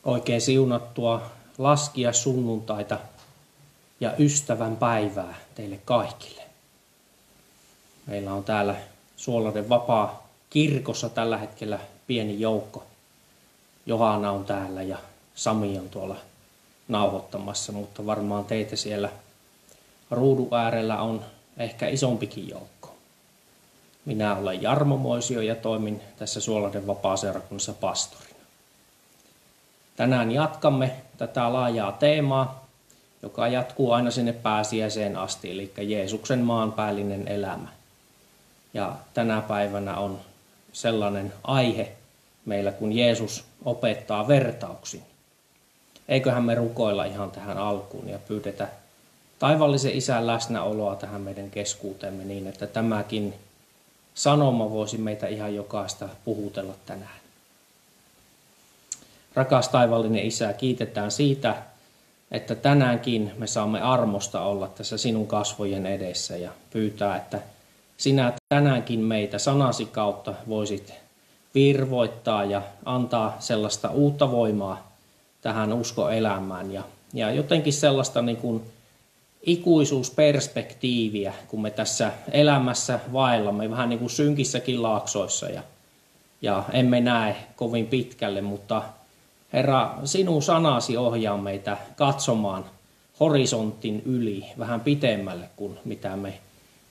Oikein siunattua laskiaissunnuntaita ja ystävän päivää teille kaikille. Meillä on täällä Suolaiden Vapaa-kirkossa tällä hetkellä pieni joukko. Johanna on täällä ja Sami on tuolla nauhoittamassa, mutta varmaan teitä siellä ruudun äärellä on ehkä isompikin joukko. Minä olen Jarmo Moisio ja toimin tässä Suolaiden Vapaa-seurakunnassa pastorina. Tänään jatkamme tätä laajaa teemaa, joka jatkuu aina sinne pääsiäiseen asti, eli Jeesuksen maanpäällinen elämä. Ja tänä päivänä on sellainen aihe meillä, kun Jeesus opettaa vertauksin. Eiköhän me rukoilla ihan tähän alkuun ja pyydetä taivaallisen Isän läsnäoloa tähän meidän keskuuteemme niin, että tämäkin sanoma voisi meitä ihan jokaista puhutella tänään. Rakas taivaallinen Isä, kiitetään siitä, että tänäänkin me saamme armosta olla tässä sinun kasvojen edessä ja pyytää, että sinä tänäänkin meitä sanasi kautta voisit virvoittaa ja antaa sellaista uutta voimaa tähän uskoelämään ja jotenkin sellaista niin kuin ikuisuusperspektiiviä, kun me tässä elämässä vaellamme vähän niin kuin synkissäkin laaksoissa ja emme näe kovin pitkälle, mutta Herra, sinun sanasi ohjaa meitä katsomaan horisontin yli vähän pitemmälle kuin mitä me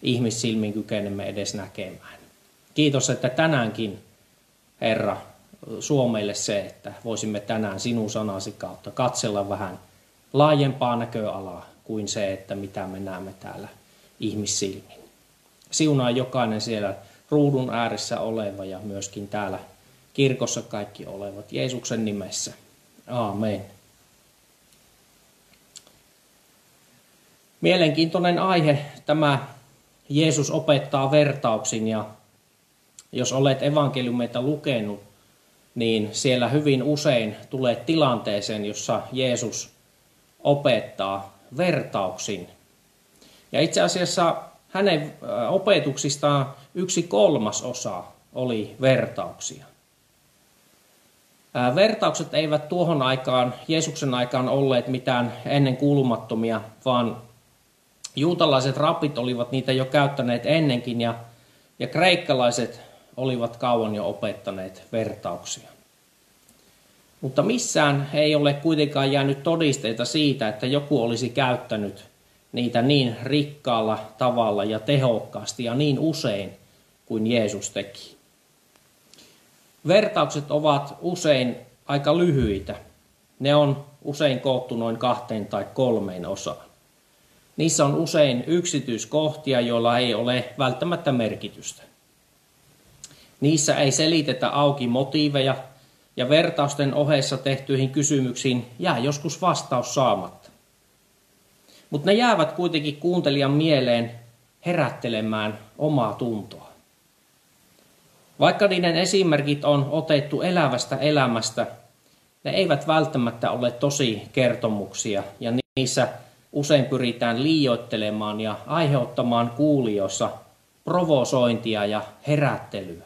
ihmissilmin kykenemme edes näkemään. Kiitos, että tänäänkin, Herra, suo meille se, että voisimme tänään sinun sanasi kautta katsella vähän laajempaa näköalaa kuin se, että mitä me näemme täällä ihmissilmin. Siunaa jokainen siellä ruudun ääressä oleva ja myöskin täällä kirkossa kaikki olevat Jeesuksen nimessä. Aamen. Mielenkiintoinen aihe tämä Jeesus opettaa vertauksin ja jos olet evankeliumeita lukenut, niin siellä hyvin usein tulee tilanteeseen, jossa Jeesus opettaa vertauksin. Ja itse asiassa hänen opetuksistaan 1/3 oli vertauksia. Vertaukset eivät tuohon aikaan, Jeesuksen aikaan olleet mitään ennenkuulumattomia, vaan juutalaiset rapit olivat niitä jo käyttäneet ennenkin ja kreikkalaiset olivat kauan jo opettaneet vertauksia. Mutta missään ei ole kuitenkaan jäänyt todisteita siitä, että joku olisi käyttänyt niitä niin rikkaalla tavalla ja tehokkaasti ja niin usein kuin Jeesus teki. Vertaukset ovat usein aika lyhyitä. Ne on usein koottu noin 2 tai 3 osaan. Niissä on usein yksityiskohtia, joilla ei ole välttämättä merkitystä. Niissä ei selitetä auki motiiveja ja vertausten ohessa tehtyihin kysymyksiin jää joskus vastaus saamatta. Mutta ne jäävät kuitenkin kuuntelijan mieleen herättelemään omaa tuntoa. Vaikka niiden esimerkit on otettu elävästä elämästä, ne eivät välttämättä ole tosi kertomuksia ja niissä usein pyritään liioittelemaan ja aiheuttamaan kuulijoissa provosointia ja herättelyä.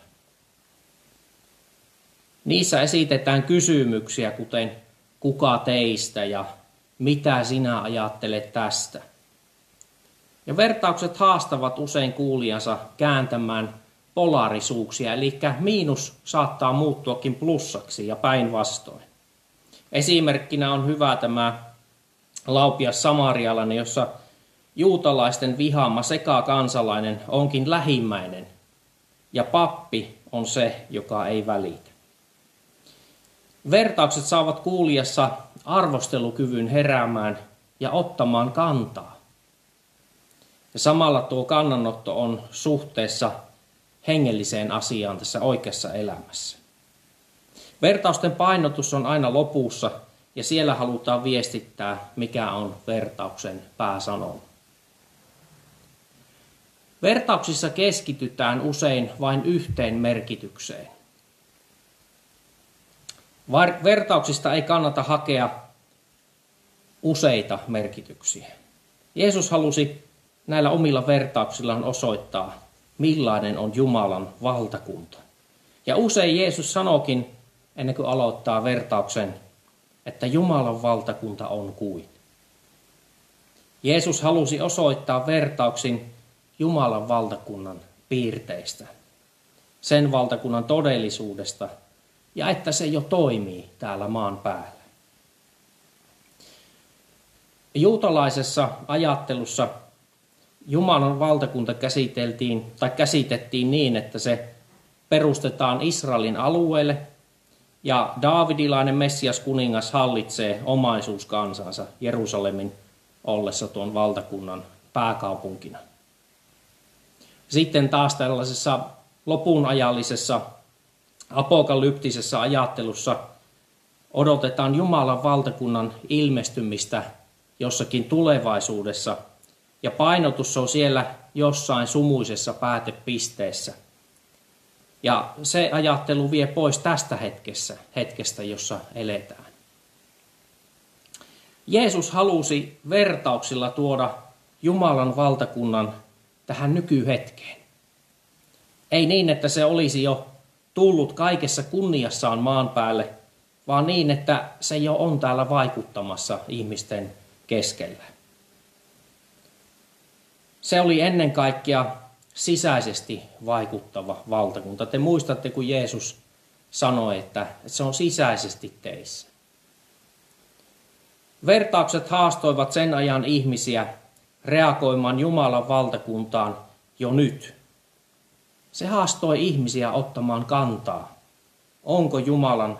Niissä esitetään kysymyksiä kuten kuka teistä ja mitä sinä ajattelet tästä. Ja vertaukset haastavat usein kuulijansa kääntämään polaarisuuksia, eli miinus saattaa muuttuakin plussaksi ja päinvastoin. Esimerkkinä on hyvä tämä laupias samarialainen, jossa juutalaisten vihaama sekakansalainen onkin lähimmäinen ja pappi on se, joka ei välitä. Vertaukset saavat kuulijassa arvostelukyvyn heräämään ja ottamaan kantaa. Ja samalla tuo kannanotto on suhteessa hengelliseen asiaan tässä oikeassa elämässä. Vertausten painotus on aina lopussa ja siellä halutaan viestittää, mikä on vertauksen pääsanoma. Vertauksissa keskitytään usein vain yhteen merkitykseen. Vertauksista ei kannata hakea useita merkityksiä. Jeesus halusi näillä omilla vertauksillaan osoittaa, millainen on Jumalan valtakunta. Ja usein Jeesus sanokin, ennen kuin aloittaa vertauksen, että Jumalan valtakunta on kuin. Jeesus halusi osoittaa vertauksin Jumalan valtakunnan piirteistä, sen valtakunnan todellisuudesta ja että se jo toimii täällä maan päällä. Juutalaisessa ajattelussa Jumalan valtakunta käsitettiin niin, että se perustetaan Israelin alueelle ja daavidilainen Messias kuningas hallitsee omaisuuskansansa Jerusalemin ollessa tuon valtakunnan pääkaupunkina. Sitten taas tällaisessa lopunajallisessa apokalyptisessa ajattelussa odotetaan Jumalan valtakunnan ilmestymistä jossakin tulevaisuudessa ja painotus on siellä jossain sumuisessa päätepisteessä. Ja se ajattelu vie pois tästä hetkestä, jossa eletään. Jeesus halusi vertauksilla tuoda Jumalan valtakunnan tähän nykyhetkeen. Ei niin, että se olisi jo tullut kaikessa kunniassaan maan päälle, vaan niin, että se jo on täällä vaikuttamassa ihmisten keskellä. Se oli ennen kaikkea sisäisesti vaikuttava valtakunta. Te muistatte, kun Jeesus sanoi, että se on sisäisesti teissä. Vertaukset haastoivat sen ajan ihmisiä reagoimaan Jumalan valtakuntaan jo nyt. Se haastoi ihmisiä ottamaan kantaa. Onko Jumalan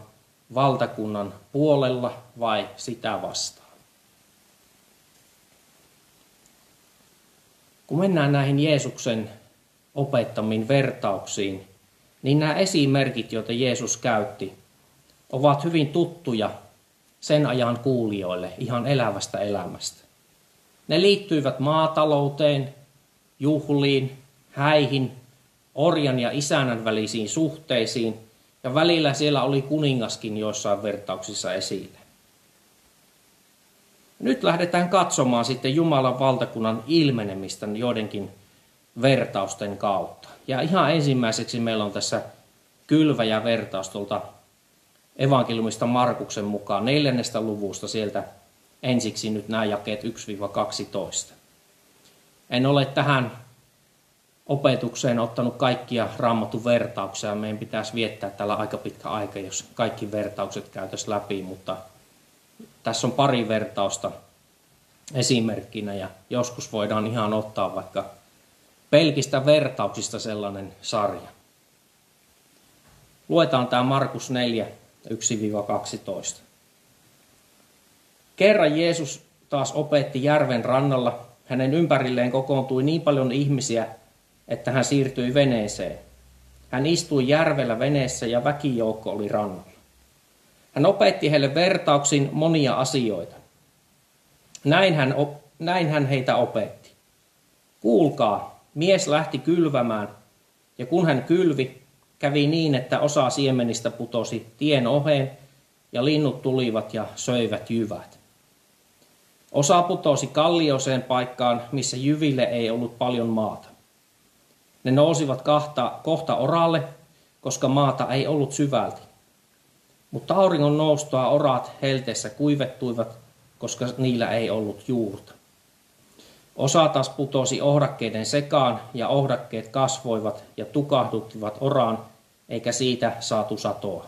valtakunnan puolella vai sitä vastaan? Kun mennään näihin Jeesuksen opettamiin vertauksiin, niin nämä esimerkit, joita Jeesus käytti, ovat hyvin tuttuja sen ajan kuulijoille ihan elävästä elämästä. Ne liittyivät maatalouteen, juhliin, häihin, orjan ja isännän välisiin suhteisiin, ja välillä siellä oli kuningaskin joissain vertauksissa esillä. Nyt lähdetään katsomaan sitten Jumalan valtakunnan ilmenemistä joidenkin vertausten kautta. Ja ihan ensimmäiseksi meillä on tässä kylväjä-vertaus tuolta evankeliumista Markuksen mukaan 4. luvusta, sieltä ensiksi nyt nämä jakeet 1-12. En ole tähän opetukseen ottanut kaikkia Raamatun vertauksia. Meidän pitäisi viettää täällä aika pitkä aika, jos kaikki vertaukset käytäisiin läpi, mutta tässä on pari vertausta esimerkkinä ja joskus voidaan ihan ottaa vaikka pelkistä vertauksista sellainen sarja. Luetaan tämä Markus 4, 1-12. Kerran Jeesus taas opetti järven rannalla. Hänen ympärilleen kokoontui niin paljon ihmisiä, että hän siirtyi veneeseen. Hän istui järvellä veneessä ja väkijoukko oli rannalla. Hän opetti heille vertauksin monia asioita. Näin hän heitä opetti. Kuulkaa, mies lähti kylvämään, ja kun hän kylvi, kävi niin, että osa siemenistä putosi tien oheen, ja linnut tulivat ja söivät jyvät. Osa putosi kallioseen paikkaan, missä jyville ei ollut paljon maata. Ne nousivat kohta oralle, koska maata ei ollut syvälti. Mutta auringon noustua oraat helteessä kuivettuivat, koska niillä ei ollut juurta. Osa taas putosi ohdakkeiden sekaan, ja ohdakkeet kasvoivat ja tukahduttivat oraan, eikä siitä saatu satoa.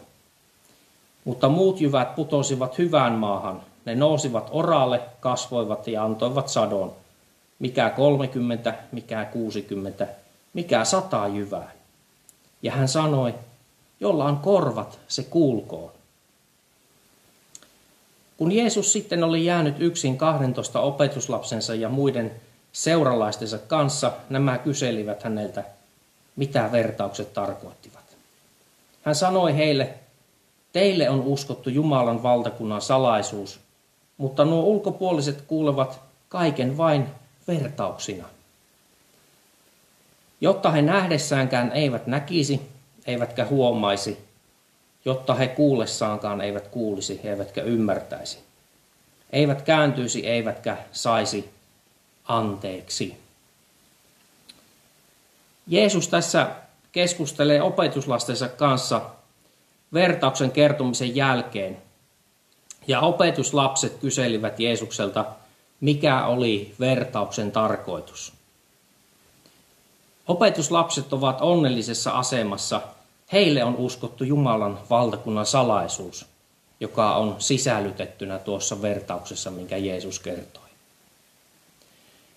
Mutta muut jyvät putosivat hyvään maahan. Ne nousivat oraalle, kasvoivat ja antoivat sadon, mikä 30, mikä 60, mikä 100 jyvää. Ja hän sanoi, jolla on korvat, se kuulkoon. Kun Jeesus sitten oli jäänyt yksin 12 opetuslapsensa ja muiden seuralaistensa kanssa, nämä kyselivät häneltä, mitä vertaukset tarkoittivat. Hän sanoi heille, teille on uskottu Jumalan valtakunnan salaisuus, mutta nuo ulkopuoliset kuulevat kaiken vain vertauksina. Jotta he nähdessäänkään eivät näkisi, eivätkä huomaisi, jotta he kuullessaankaan eivät kuulisi, eivätkä ymmärtäisi. Eivät kääntyisi, eivätkä saisi anteeksi. Jeesus tässä keskustelee opetuslastensa kanssa vertauksen kertomisen jälkeen. Ja opetuslapset kyselivät Jeesukselta, mikä oli vertauksen tarkoitus. Opetuslapset ovat onnellisessa asemassa. Heille on uskottu Jumalan valtakunnan salaisuus, joka on sisällytettynä tuossa vertauksessa, minkä Jeesus kertoi.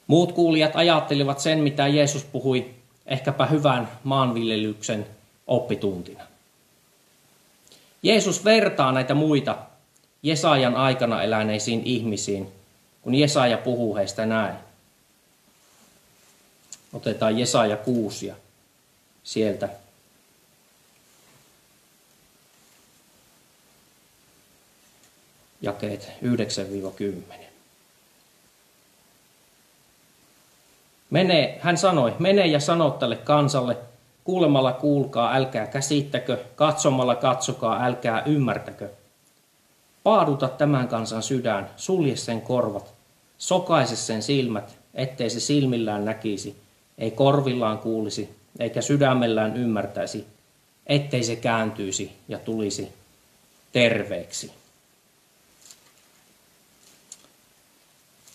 Muut kuulijat ajattelivat sen, mitä Jeesus puhui, ehkäpä hyvän maanviljelyksen oppituntina. Jeesus vertaa näitä muita Jesajan aikana eläneisiin ihmisiin, kun Jesaja puhuu heistä näin. Otetaan Jesaja 6 ja sieltä jakeet 9-10. Hän sanoi, mene ja sano tälle kansalle, kuulemalla kuulkaa, älkää käsittäkö, katsomalla katsokaa, älkää ymmärtäkö. Paaduta tämän kansan sydän, sulje sen korvat, sokaise sen silmät, ettei se silmillään näkisi, ei korvillaan kuulisi, eikä sydämellään ymmärtäisi, ettei se kääntyisi ja tulisi terveeksi.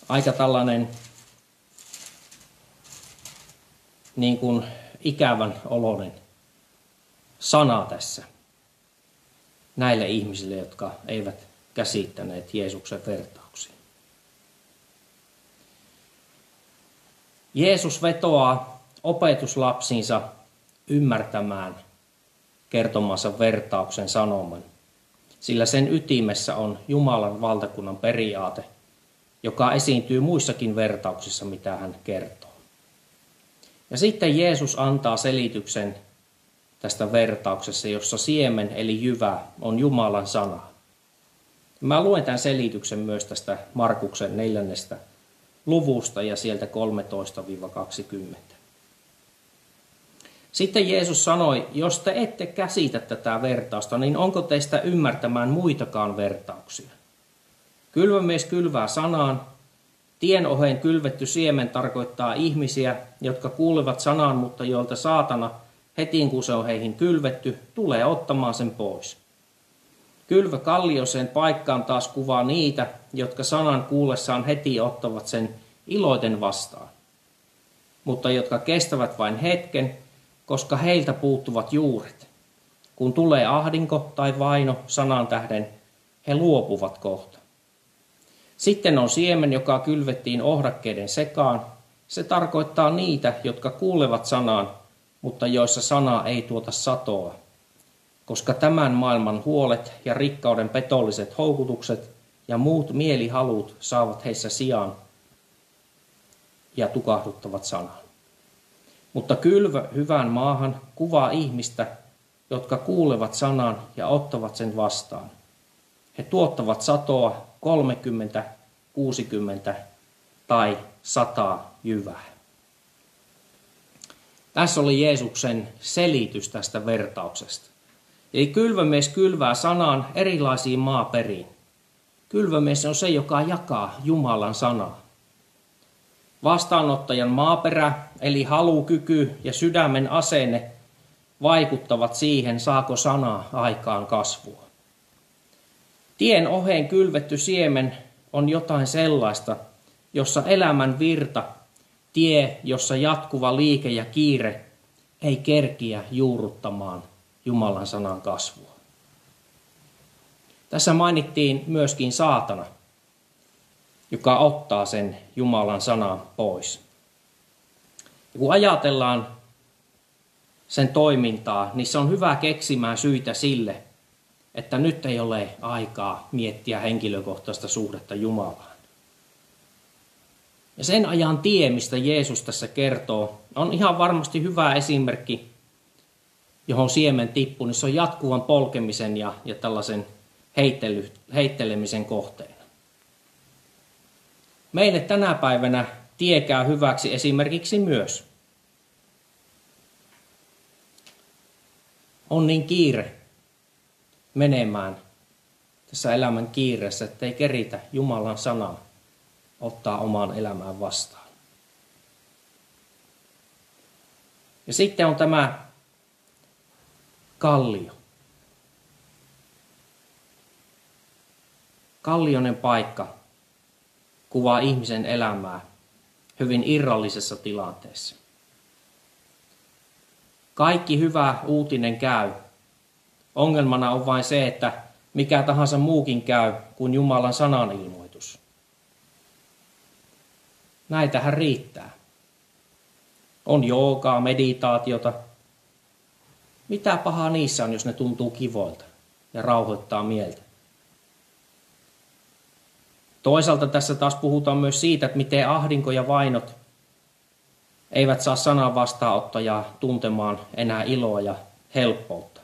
Aika tällainen niin kuin ikävän oloinen sana tässä näille ihmisille, jotka eivät käsittäneet Jeesuksen vertauksia. Jeesus vetoaa opetuslapsiinsa ymmärtämään kertomansa vertauksen sanoman, sillä sen ytimessä on Jumalan valtakunnan periaate, joka esiintyy muissakin vertauksissa, mitä hän kertoo. Ja sitten Jeesus antaa selityksen tästä vertauksessa, jossa siemen eli jyvä on Jumalan sana. Mä luen tämän selityksen myös tästä Markuksen 4. luvusta ja sieltä 13-20. Sitten Jeesus sanoi, jos te ette käsitä tätä vertausta, niin onko teistä ymmärtämään muitakaan vertauksia? Kylvämies kylvää sanaan. Tien oheen kylvetty siemen tarkoittaa ihmisiä, jotka kuulevat sanan, mutta joilta saatana, heti kun se on heihin kylvetty, tulee ottamaan sen pois. Kylvö kallioiseen paikkaan taas kuvaa niitä, jotka sanan kuullessaan heti ottavat sen iloiten vastaan, mutta jotka kestävät vain hetken, koska heiltä puuttuvat juuret. Kun tulee ahdinko tai vaino sanan tähden, he luopuvat kohta. Sitten on siemen, joka kylvettiin ohdakkeiden sekaan. Se tarkoittaa niitä, jotka kuulevat sanaan, mutta joissa sana ei tuota satoa, koska tämän maailman huolet ja rikkauden petolliset houkutukset ja muut mielihalut saavat heissä sijaan ja tukahduttavat sanan. Mutta kylvö hyvään maahan kuvaa ihmistä, jotka kuulevat sanan ja ottavat sen vastaan. He tuottavat satoa 30, 60 tai 100 jyvää. Tässä oli Jeesuksen selitys tästä vertauksesta. Eli kylvämies kylvää sanan erilaisiin maaperiin. Kylvämies on se, joka jakaa Jumalan sanaa. Vastaanottajan maaperä, eli halukyky ja sydämen asenne vaikuttavat siihen, saako sana aikaan kasvua. Tien oheen kylvetty siemen on jotain sellaista, jossa elämän virta, tie, jossa jatkuva liike ja kiire ei kerkiä juurruttamaan Jumalan sanan kasvua. Tässä mainittiin myöskin saatana, joka ottaa sen Jumalan sanan pois. Ja kun ajatellaan sen toimintaa, niin se on hyvä keksimään syitä sille, että nyt ei ole aikaa miettiä henkilökohtaista suhdetta Jumalaan. Ja sen ajan tie, mistä Jeesus tässä kertoo, on ihan varmasti hyvä esimerkki, johon siemen tippuu, niin se on jatkuvan polkemisen ja tällaisen heittelemisen kohteena. Meille tänä päivänä tie käy hyväksi esimerkiksi myös. On niin kiire menemään tässä elämän kiireessä, ettei keritä Jumalan sanaa ottaa omaan elämään vastaan. Ja sitten on tämä kallio. Kallioinen paikka kuvaa ihmisen elämää hyvin irrallisessa tilanteessa. Kaikki hyvä uutinen käy. Ongelmana on vain se, että mikä tahansa muukin käy kuin Jumalan sanan ilmoitus. Näitähän riittää. On joogaa, meditaatiota. Mitä pahaa niissä on, jos ne tuntuu kivoilta ja rauhoittaa mieltä? Toisaalta tässä taas puhutaan myös siitä, että miten ahdinko ja vainot eivät saa sanan vastaanottajaa tuntemaan enää iloa ja helppoutta.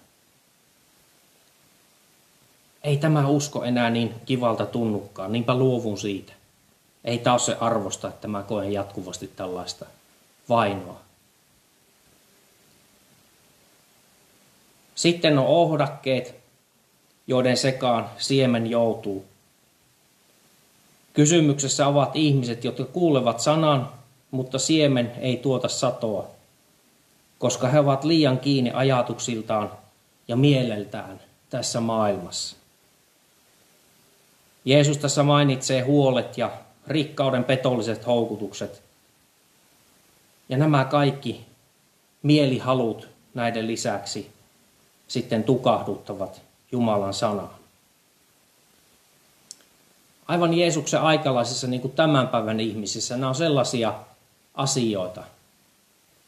Ei tämä usko enää niin kivalta tunnukaan, niinpä luovun siitä. Ei taas se arvosta, että mä koen jatkuvasti tällaista vainoa. Sitten on ohdakkeet, joiden sekaan siemen joutuu. Kysymyksessä ovat ihmiset, jotka kuulevat sanan, mutta siemen ei tuota satoa, koska he ovat liian kiinni ajatuksiltaan ja mieleltään tässä maailmassa. Jeesus tässä mainitsee huolet ja rikkauden petolliset houkutukset. Ja nämä kaikki mielihalut näiden lisäksi sitten tukahduttavat Jumalan sanaa. Aivan Jeesuksen aikalaisissa, niin kuin tämän päivän ihmisissä, nämä on sellaisia asioita,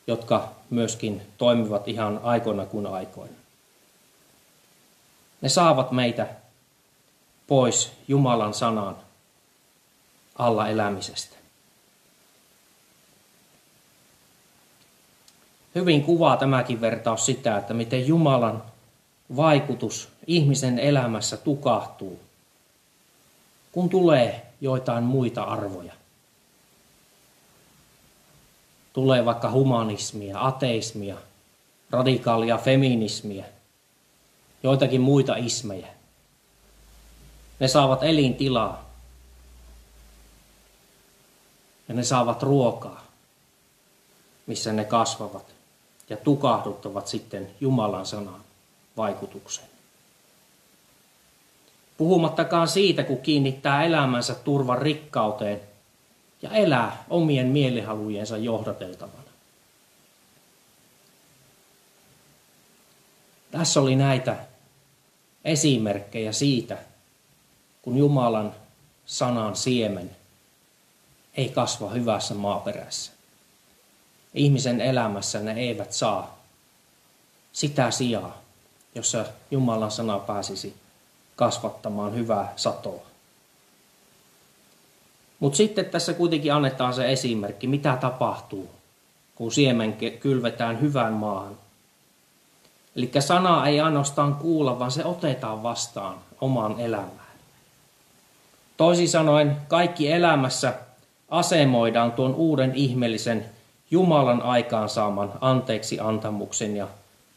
jotka myöskin toimivat ihan aikoina kuin aikoina. Ne saavat meitä pois Jumalan sanan alla elämisestä. Hyvin kuvaa tämäkin vertaus sitä, että miten Jumalan vaikutus ihmisen elämässä tukahtuu, kun tulee joitain muita arvoja. Tulee vaikka humanismia, ateismia, radikaalia feminismiä, joitakin muita ismejä. Ne saavat elintilaa ja ne saavat ruokaa, missä ne kasvavat ja tukahduttavat sitten Jumalan sanan vaikutuksen. Puhumattakaan siitä, kun kiinnittää elämänsä turvan rikkauteen ja elää omien mielihalujensa johdateltavana. Tässä oli näitä esimerkkejä siitä, kun Jumalan sanan siemen ei kasva hyvässä maaperässä. Ihmisen elämässä ne eivät saa sitä sijaa, jossa Jumalan sana pääsisi kasvattamaan hyvää satoa. Mutta sitten tässä kuitenkin annetaan se esimerkki, mitä tapahtuu, kun siemen kylvetään hyvään maahan. Eli sanaa ei ainoastaan kuulla, vaan se otetaan vastaan omaan elämään. Toisin sanoen kaikki elämässä asemoidaan tuon uuden ihmeellisen Jumalan aikaansaaman anteeksi antamuksen ja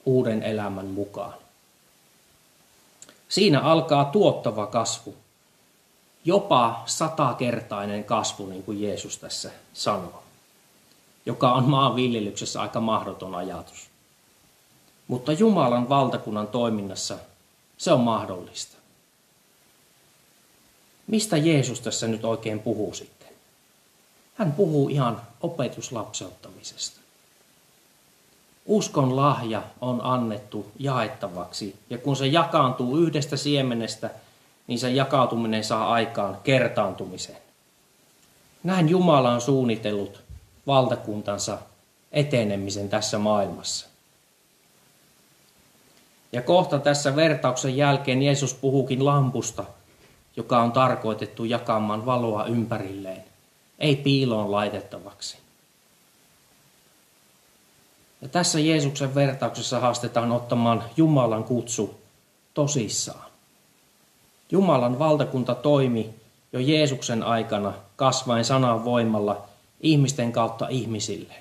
uuden elämän mukaan. Siinä alkaa tuottava kasvu, jopa 100-kertainen kasvu, niin kuin Jeesus tässä sanoo, joka on maanviljelyksessä aika mahdoton ajatus. Mutta Jumalan valtakunnan toiminnassa se on mahdollista. Mistä Jeesus tässä nyt oikein puhuu sitten? Hän puhuu ihan opetuslapseuttamisesta. Uskon lahja on annettu jaettavaksi, ja kun se jakaantuu yhdestä siemenestä, niin sen jakautuminen saa aikaan kertaantumisen. Näin Jumala on suunnitellut valtakuntansa etenemisen tässä maailmassa. Ja kohta tässä vertauksen jälkeen Jeesus puhuukin lampusta, joka on tarkoitettu jakamaan valoa ympärilleen, ei piiloon laitettavaksi. Ja tässä Jeesuksen vertauksessa haastetaan ottamaan Jumalan kutsu tosissaan. Jumalan valtakunta toimi jo Jeesuksen aikana kasvaen sanan voimalla ihmisten kautta ihmisille.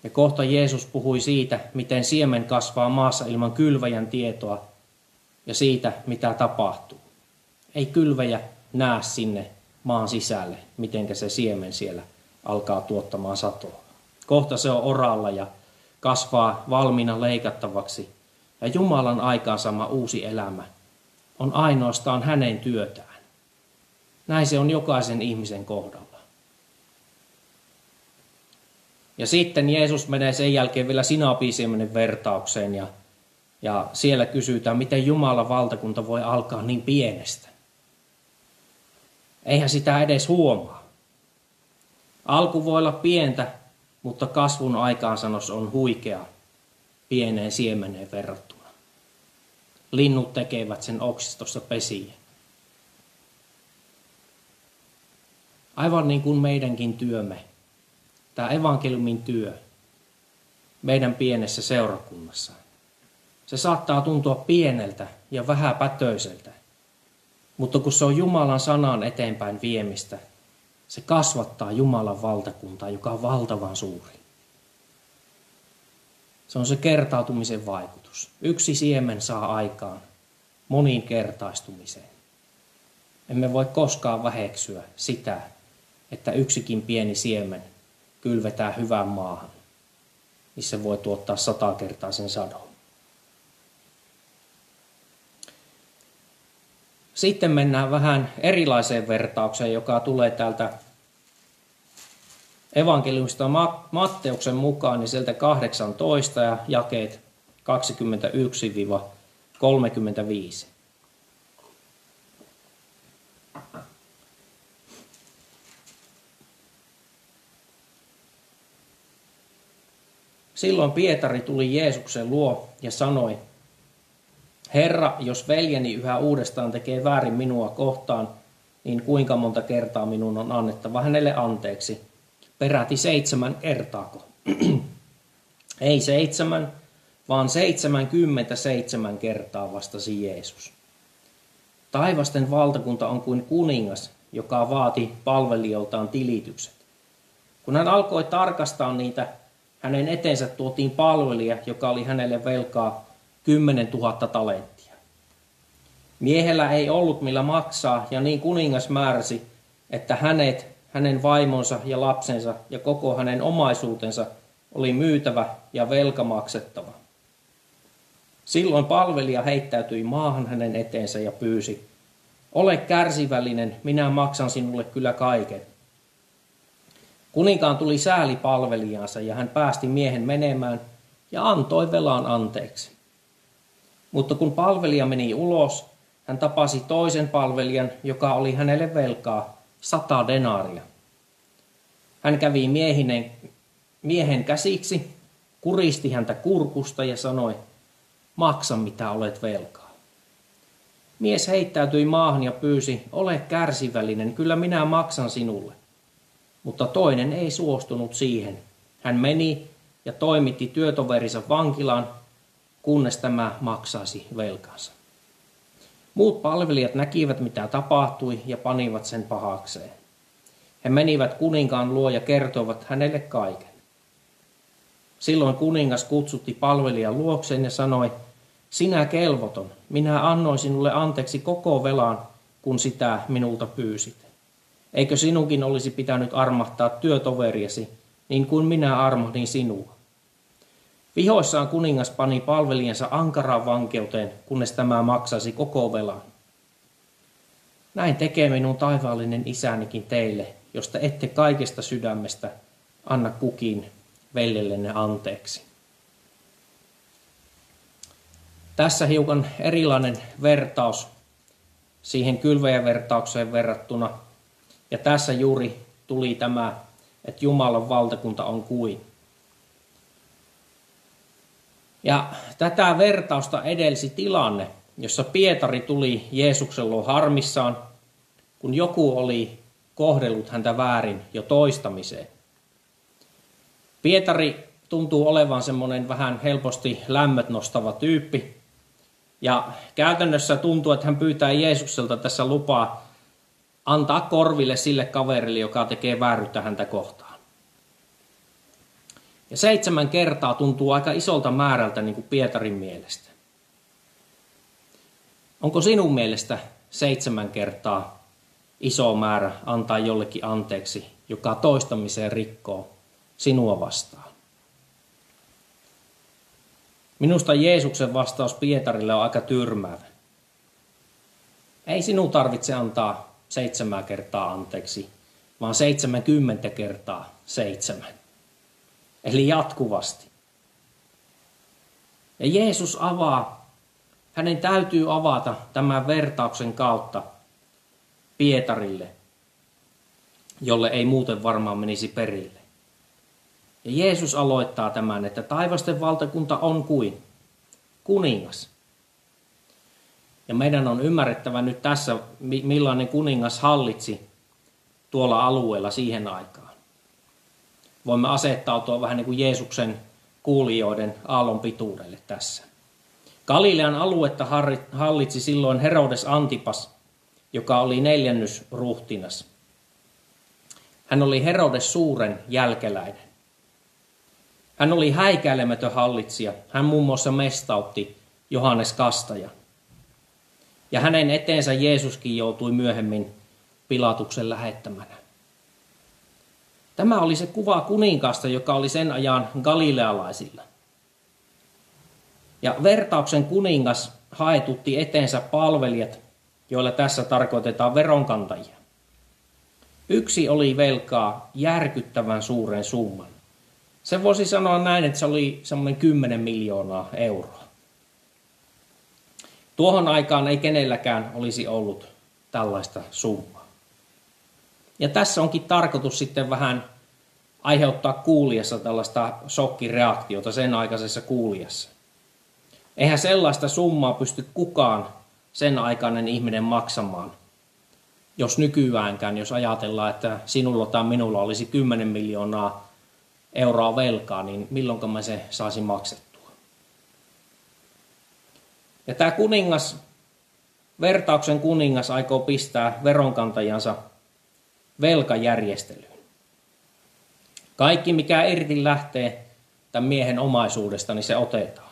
Ja kohta Jeesus puhui siitä, miten siemen kasvaa maassa ilman kylväjän tietoa ja siitä, mitä tapahtuu. Ei kylväjä näe sinne maan sisälle, miten se siemen siellä alkaa tuottamaan satoa. Kohta se on oralla ja kasvaa valmiina leikattavaksi. Ja Jumalan aikaansaama uusi elämä on ainoastaan hänen työtään. Näin se on jokaisen ihmisen kohdalla. Ja sitten Jeesus menee sen jälkeen vielä sinapiisiemenen vertaukseen ja siellä kysytään, miten Jumalan valtakunta voi alkaa niin pienestä. Eihän sitä edes huomaa. Alku voi olla pientä, mutta kasvun aikaansanos on huikea pieneen siemeneen verrattuna. Linnut tekevät sen oksistossa pesiä. Aivan niin kuin meidänkin työmme, tämä evankeliumin työ meidän pienessä seurakunnassa. Se saattaa tuntua pieneltä ja vähäpätöiseltä, mutta kun se on Jumalan sanan eteenpäin viemistä, se kasvattaa Jumalan valtakuntaa, joka on valtavan suuri. Se on se kertautumisen vaikutus. Yksi siemen saa aikaan moninkertaistumiseen. Emme voi koskaan väheksyä sitä, että yksikin pieni siemen kylvetään hyvään maahan, missä voi tuottaa 100-kertaisen sadon. Sitten mennään vähän erilaiseen vertaukseen, joka tulee täältä evankeliumista Matteuksen mukaan, niin sieltä 18 ja jakeet 21-35. Silloin Pietari tuli Jeesuksen luo ja sanoi, Herra, jos veljeni yhä uudestaan tekee väärin minua kohtaan, niin kuinka monta kertaa minun on annettava hänelle anteeksi? Peräti 7 kertaako? Ei 7, vaan 77 kertaa, vastasi Jeesus. Taivasten valtakunta on kuin kuningas, joka vaati palvelijoiltaan tilitykset. Kun hän alkoi tarkastaa niitä, hänen eteensä tuotiin palvelija, joka oli hänelle velkaa 10 000 talenttia. Miehellä ei ollut millä maksaa, ja niin kuningas määräsi, että hänen vaimonsa ja lapsensa ja koko hänen omaisuutensa oli myytävä ja velka maksettava. Silloin palvelija heittäytyi maahan hänen eteensä ja pyysi, ole kärsivällinen, minä maksan sinulle kyllä kaiken. Kuninkaan tuli sääli palvelijansa ja hän päästi miehen menemään ja antoi velan anteeksi. Mutta kun palvelija meni ulos, hän tapasi toisen palvelijan, joka oli hänelle velkaa 100 denaaria. Hän kävi miehen käsiksi, kuristi häntä kurkusta ja sanoi, maksa mitä olet velkaa. Mies heittäytyi maahan ja pyysi, ole kärsivällinen, kyllä minä maksan sinulle. Mutta toinen ei suostunut siihen. Hän meni ja toimitti työtoverinsa vankilaan, kunnes tämä maksaisi velkansa. Muut palvelijat näkivät, mitä tapahtui, ja panivat sen pahakseen. He menivät kuninkaan luo ja kertoivat hänelle kaiken. Silloin kuningas kutsutti palvelijan luokseen ja sanoi, sinä kelvoton, minä annoin sinulle anteeksi koko velan, kun sitä minulta pyysit. Eikö sinunkin olisi pitänyt armahtaa työtoveriasi, niin kuin minä armahdin sinua? Vihoissaan kuningas pani palvelijansa ankaraan vankeuteen, kunnes tämä maksaisi koko velan. Näin tekee minun taivaallinen isänikin teille, josta ette kaikesta sydämestä anna kukin veljellenne anteeksi. Tässä hiukan erilainen vertaus siihen kylväjävertaukseen verrattuna. Ja tässä juuri tuli tämä, että Jumalan valtakunta on kuin. Ja tätä vertausta edelsi tilanne, jossa Pietari tuli Jeesuksen luo harmissaan, kun joku oli kohdellut häntä väärin jo toistamiseen. Pietari tuntuu olevan semmoinen vähän helposti lämmöt nostava tyyppi. Ja käytännössä tuntuu, että hän pyytää Jeesukselta tässä lupaa antaa korville sille kaverille, joka tekee vääryyttä häntä kohtaan. Ja 7 kertaa tuntuu aika isolta määrältä niin kuin Pietarin mielestä. Onko sinun mielestä 7 kertaa iso määrä antaa jollekin anteeksi, joka toistamiseen rikkoo sinua vastaan? Minusta Jeesuksen vastaus Pietarille on aika tyrmäävä. Ei sinun tarvitse antaa 7 kertaa anteeksi, vaan 70 kertaa 7. Eli jatkuvasti. Ja Jeesus hänen täytyy avata tämän vertauksen kautta Pietarille, jolle ei muuten varmaan menisi perille. Ja Jeesus aloittaa tämän, että taivasten valtakunta on kuin kuningas. Ja meidän on ymmärrettävä nyt tässä, millainen kuningas hallitsi tuolla alueella siihen aikaan. Voimme asettautua vähän niin kuin Jeesuksen kuulijoiden aallon pituudelle tässä. Galilean aluetta hallitsi silloin Herodes Antipas, joka oli 4. ruhtinas. Hän oli Herodes suuren jälkeläinen. Hän oli häikäilemätön hallitsija. Hän muun muassa mestautti Johannes Kastajan. Ja hänen eteensä Jeesuskin joutui myöhemmin Pilatuksen lähettämänä. Tämä oli se kuva kuninkaasta, joka oli sen ajan galilealaisilla. Ja vertauksen kuningas haetutti eteensä palvelijat, joilla tässä tarkoitetaan veronkantajia. Yksi oli velkaa järkyttävän suuren summan. Se voisi sanoa näin, että se oli semmoinen 10 miljoonaa euroa. Tuohon aikaan ei kenelläkään olisi ollut tällaista summaa. Ja tässä onkin tarkoitus sitten vähän aiheuttaa kuulijassa tällaista shokkireaktiota sen aikaisessa kuulijassa. Eihän sellaista summaa pysty kukaan sen aikainen ihminen maksamaan. Jos nykyäänkään, jos ajatellaan, että sinulla tai minulla olisi 10 miljoonaa euroa velkaa, niin milloinka mä se saisi maksettua? Ja tämä vertauksen kuningas aikoo pistää veronkantajansa velkajärjestelyyn. Kaikki, mikä irti lähtee tämän miehen omaisuudesta, niin se otetaan.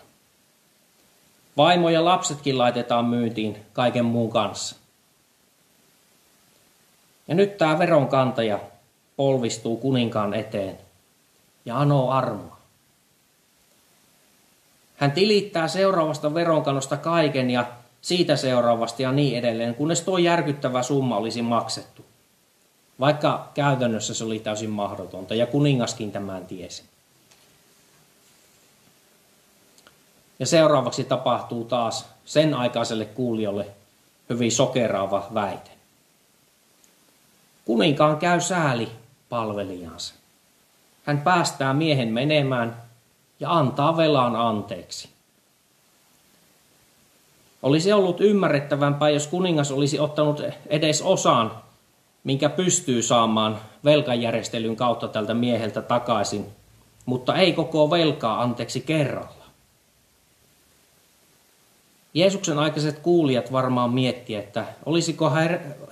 Vaimo ja lapsetkin laitetaan myyntiin kaiken muun kanssa. Ja nyt tämä veronkantaja polvistuu kuninkaan eteen ja anoo armoa. Hän tilittää seuraavasta veronkannosta kaiken ja siitä seuraavasta ja niin edelleen, kunnes tuo järkyttävä summa olisi maksettu. Vaikka käytännössä se oli täysin mahdotonta ja kuningaskin tämän tiesi. Ja seuraavaksi tapahtuu taas sen aikaiselle kuulijalle hyvin sokeraava väite. Kuninkaan käy sääli palvelijansa. Hän päästää miehen menemään ja antaa velan anteeksi. Olisi ollut ymmärrettävämpää, jos kuningas olisi ottanut edes osan, minkä pystyy saamaan velkajärjestelyn kautta tältä mieheltä takaisin, mutta ei koko velkaa anteeksi kerralla. Jeesuksen aikaiset kuulijat varmaan miettii, että olisiko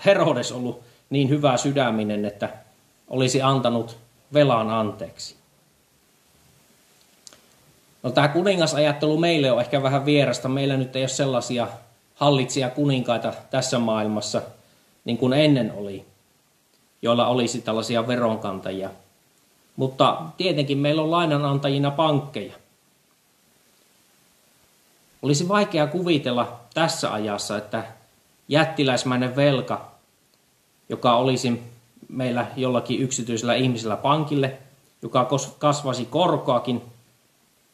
Herodes ollut niin hyvä sydäminen, että olisi antanut velan anteeksi. No, tämä kuningasajattelu meille on ehkä vähän vierasta. Meillä nyt ei ole sellaisia hallitsija kuninkaita tässä maailmassa, niin kuin ennen oli, joilla olisi tällaisia veronkantajia. Mutta tietenkin meillä on lainanantajina pankkeja. Olisi vaikea kuvitella tässä ajassa, että jättiläismäinen velka, joka olisi meillä jollakin yksityisellä ihmisellä pankille, joka kasvaisi korkoakin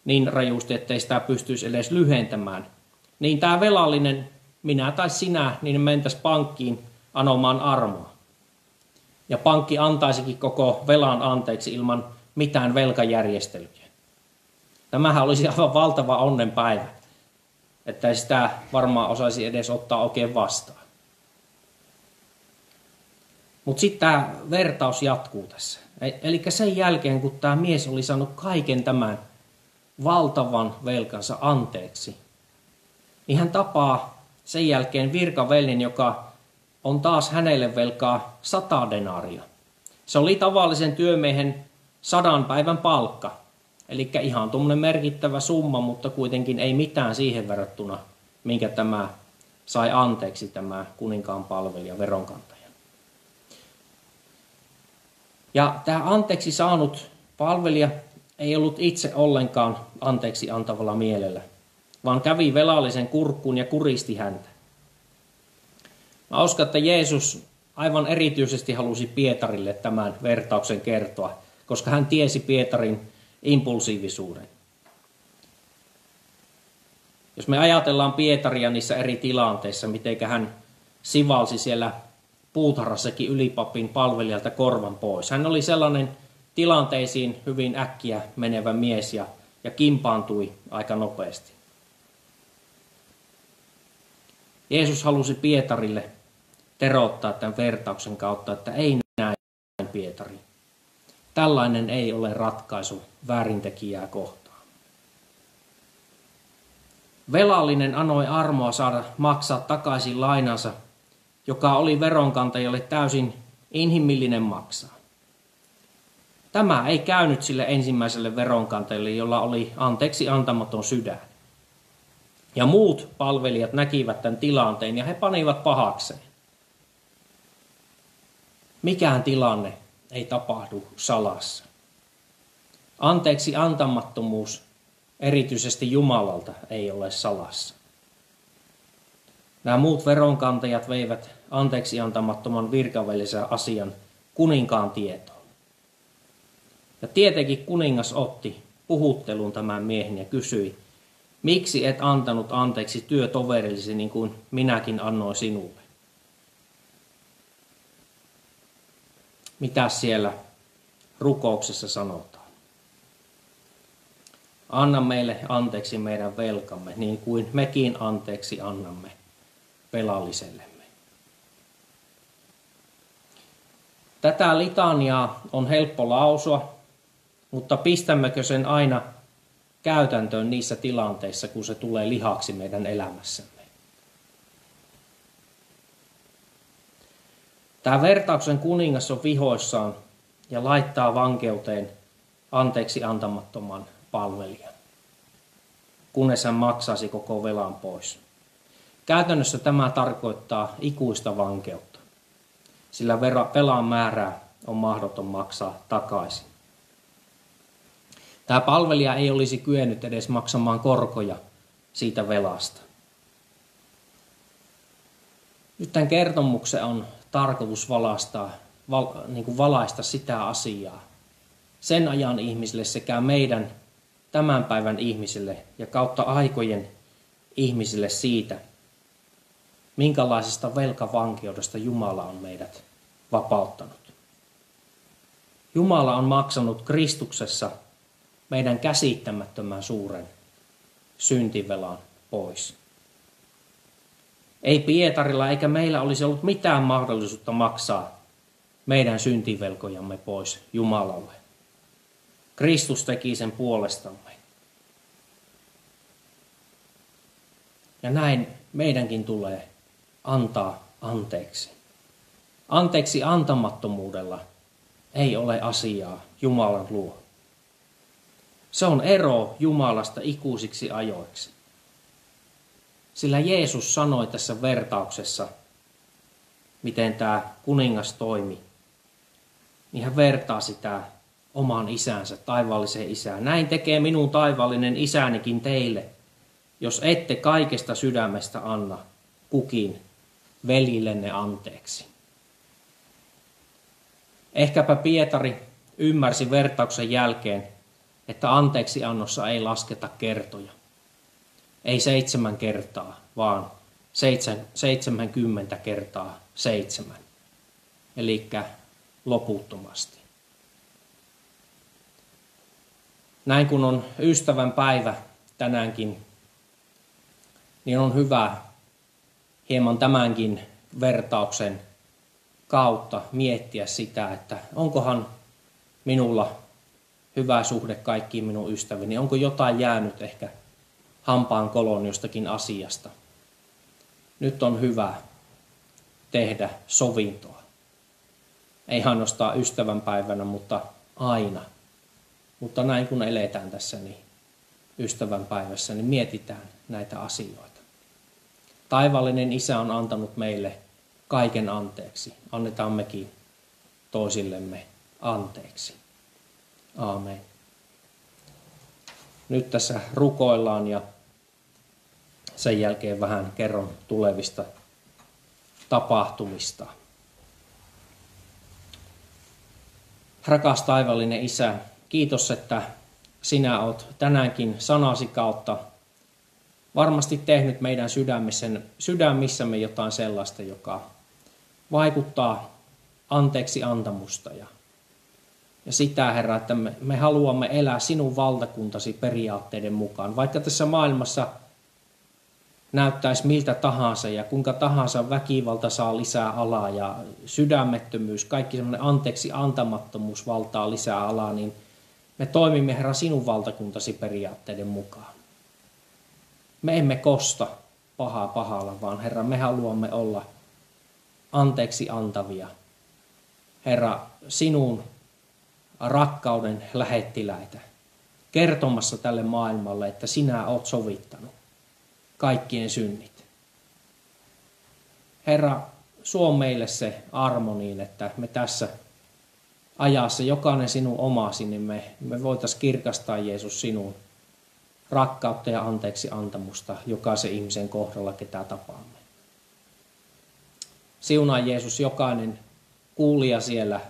niin rajusti, ettei sitä pystyisi edes lyhentämään, niin tämä velallinen, minä tai sinä, niin mentäisiin pankkiin anomaan armoa. Ja pankki antaisikin koko velan anteeksi ilman mitään velkajärjestelyjä. Tämähän olisi aivan valtava onnenpäivä, että ei sitä varmaan osaisi edes ottaa oikein vastaan. Mutta sitten tämä vertaus jatkuu tässä. Eli sen jälkeen, kun tämä mies oli saanut kaiken tämän valtavan velkansa anteeksi, niin hän tapaa sen jälkeen virkaveljen, joka on taas hänelle velkaa 100 denaaria. Se oli tavallisen työmiehen 100 päivän palkka. Eli ihan tuommoinen merkittävä summa, mutta kuitenkin ei mitään siihen verrattuna, minkä tämä sai anteeksi tämä kuninkaan palvelija veronkantaja. Ja tämä anteeksi saanut palvelija ei ollut itse ollenkaan anteeksi antavalla mielellä, vaan kävi velallisen kurkkuun ja kuristi häntä. Mä uskon, että Jeesus aivan erityisesti halusi Pietarille tämän vertauksen kertoa, koska hän tiesi Pietarin impulsiivisuuden. Jos me ajatellaan Pietaria niissä eri tilanteissa, miten hän sivalsi siellä puutarhassakin ylipapin palvelijalta korvan pois. Hän oli sellainen tilanteisiin hyvin äkkiä menevä mies ja kimpaantui aika nopeasti. Jeesus halusi Pietarille teroittaa tämän vertauksen kautta, että ei näin Pietari. Tällainen ei ole ratkaisu väärintekijää kohtaan. Velallinen anoi armoa saada maksaa takaisin lainansa, joka oli veronkantajalle täysin inhimillinen maksaa. Tämä ei käynyt sille ensimmäiselle veronkantajalle, jolla oli anteeksi antamaton sydän. Ja muut palvelijat näkivät tämän tilanteen ja he panivat pahakseen. Mikään tilanne ei tapahdu salassa. Anteeksi antamattomuus, erityisesti Jumalalta, ei ole salassa. Nämä muut veronkantajat veivät anteeksi antamattoman virkavelisen asian kuninkaan tietoon. Ja tietenkin kuningas otti puhuttelun tämän miehen ja kysyi, miksi et antanut anteeksi työtoverillesi niin kuin minäkin annoin sinulle? Mitä siellä rukouksessa sanotaan? Anna meille anteeksi meidän velkamme, niin kuin mekin anteeksi annamme velallisellemme. Tätä litaniaa on helppo lausua, mutta pistämmekö sen aina käytäntöön niissä tilanteissa, kun se tulee lihaksi meidän elämässämme? Tämä vertauksen kuningas on vihoissaan ja laittaa vankeuteen anteeksi antamattoman palvelijan, kunnes hän maksaisi koko velan pois. Käytännössä tämä tarkoittaa ikuista vankeutta, sillä velan määrää on mahdoton maksaa takaisin. Tämä palvelija ei olisi kyennyt edes maksamaan korkoja siitä velasta. Nyt tämän kertomuksen on tarkoitus valaista sitä asiaa sen ajan ihmisille sekä meidän tämän päivän ihmisille ja kautta aikojen ihmisille siitä, minkälaisesta velkavankeudesta Jumala on meidät vapauttanut. Jumala on maksanut Kristuksessa meidän käsittämättömän suuren syntivelan pois. Ei Pietarilla eikä meillä olisi ollut mitään mahdollisuutta maksaa meidän syntivelkojamme pois Jumalalle. Kristus teki sen puolestamme. Ja näin meidänkin tulee antaa anteeksi. Anteeksi antamattomuudella ei ole asiaa Jumalan luo. Se on ero Jumalasta ikuisiksi ajoiksi. Sillä Jeesus sanoi tässä vertauksessa, miten tämä kuningas toimi, niin hän vertaa sitä oman isänsä, taivaalliseen isään. Näin tekee minun taivaallinen isänikin teille, jos ette kaikesta sydämestä anna kukin veljillenne anteeksi. Ehkäpä Pietari ymmärsi vertauksen jälkeen, että anteeksiannossa ei lasketa kertoja. Ei 7 kertaa, vaan 70 kertaa 7. Elikkä loputtomasti. Näin kun on ystävän päivä tänäänkin, niin on hyvä hieman tämänkin vertauksen kautta miettiä sitä, että onkohan minulla hyvä suhde kaikkiin minun ystäviini, onko jotain jäänyt ehkä hampaan kolon jostakin asiasta. Nyt on hyvä tehdä sovintoa. Ei ainoastaan ystävänpäivänä, mutta aina. Mutta näin kun eletään tässä niin ystävänpäivässä, niin mietitään näitä asioita. Taivaallinen Isä on antanut meille kaiken anteeksi. Annetaan mekin toisillemme anteeksi. Aamen. Nyt tässä rukoillaan ja sen jälkeen vähän kerron tulevista tapahtumista. Rakas taivaallinen Isä, kiitos, että sinä olet tänäänkin sanasi kautta varmasti tehnyt meidän sydämissämme jotain sellaista, joka vaikuttaa anteeksi antamusta. Ja sitä, Herra, että me haluamme elää sinun valtakuntasi periaatteiden mukaan. Vaikka tässä maailmassa näyttäisi miltä tahansa ja kuinka tahansa väkivalta saa lisää alaa ja sydämettömyys, kaikki semmoinen anteeksi antamattomuus valtaa lisää alaa, niin me toimimme, Herra, sinun valtakuntasi periaatteiden mukaan. Me emme kosta pahaa pahalla, vaan Herra, me haluamme olla anteeksi antavia. Herra, sinun rakkauden lähettiläitä, kertomassa tälle maailmalle, että sinä olet sovittanut kaikkien synnit. Herra, suo meille se armo niin, että me tässä ajassa jokainen sinun omasi, niin me voitaisiin kirkastaa, Jeesus, sinun rakkautta ja anteeksi antamusta jokaisen ihmisen kohdalla, ketä tapaamme. Siunaa, Jeesus, jokainen kuulija siellä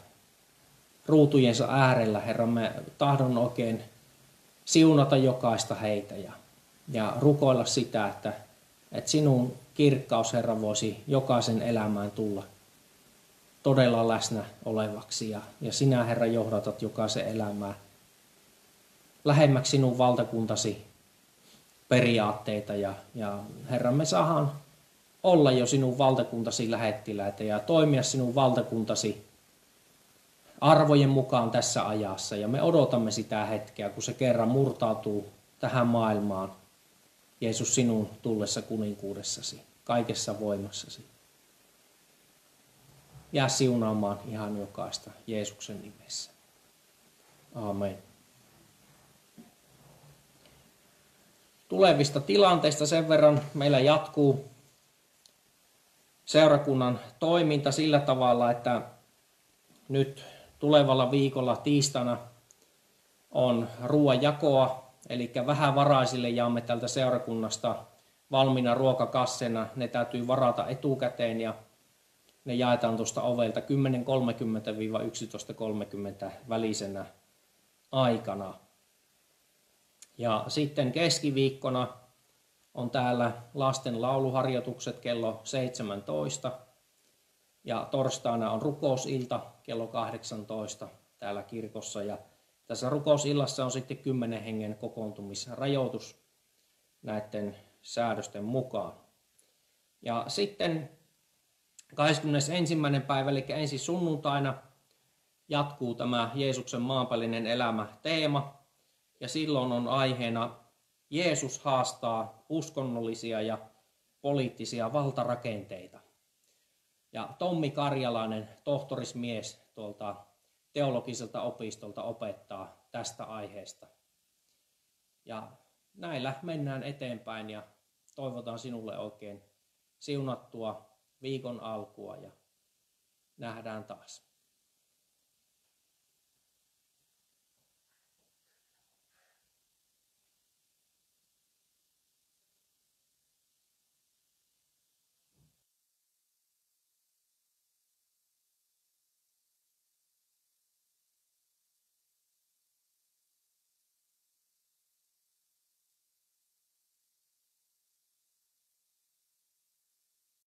ruutujensa äärellä, Herra, mä tahdon oikein siunata jokaista heitä ja rukoilla sitä, että sinun kirkkaus, Herra, voisi jokaisen elämään tulla todella läsnä olevaksi. Ja sinä, Herra, johdatat jokaisen elämää lähemmäksi sinun valtakuntasi periaatteita. Ja Herra, me saadaan olla jo sinun valtakuntasi lähettiläitä ja toimia sinun valtakuntasi arvojen mukaan tässä ajassa. Ja me odotamme sitä hetkeä, kun se kerran murtautuu tähän maailmaan, Jeesus, sinun tullessa kuninkuudessasi, kaikessa voimassasi. Jää siunaamaan ihan jokaista Jeesuksen nimessä. Aamen. Tulevista tilanteista sen verran meillä jatkuu seurakunnan toiminta sillä tavalla, että nyt tulevalla viikolla tiistaina on ruoanjakoa, eli vähävaraisille jaamme tältä seurakunnasta valmiina ruokakasseina. Ne täytyy varata etukäteen ja ne jaetaan tuosta ovelta 10.30–11.30 välisenä aikana. Ja sitten keskiviikkona on täällä lasten lauluharjoitukset kello 17. Ja torstaina on rukousilta kello 18 täällä kirkossa. Ja tässä rukousillassa on sitten 10 hengen kokoontumisrajoitus näiden säädösten mukaan. Ja sitten 21. päivä, eli ensi sunnuntaina, jatkuu tämä Jeesuksen maanpäällinen elämä -teema. Ja silloin on aiheena Jeesus haastaa uskonnollisia ja poliittisia valtarakenteita. Ja Tommi Karjalainen, tohtorismies tuolta teologiselta opistolta, opettaa tästä aiheesta. Ja näillä mennään eteenpäin ja toivotan sinulle oikein siunattua viikon alkua ja nähdään taas.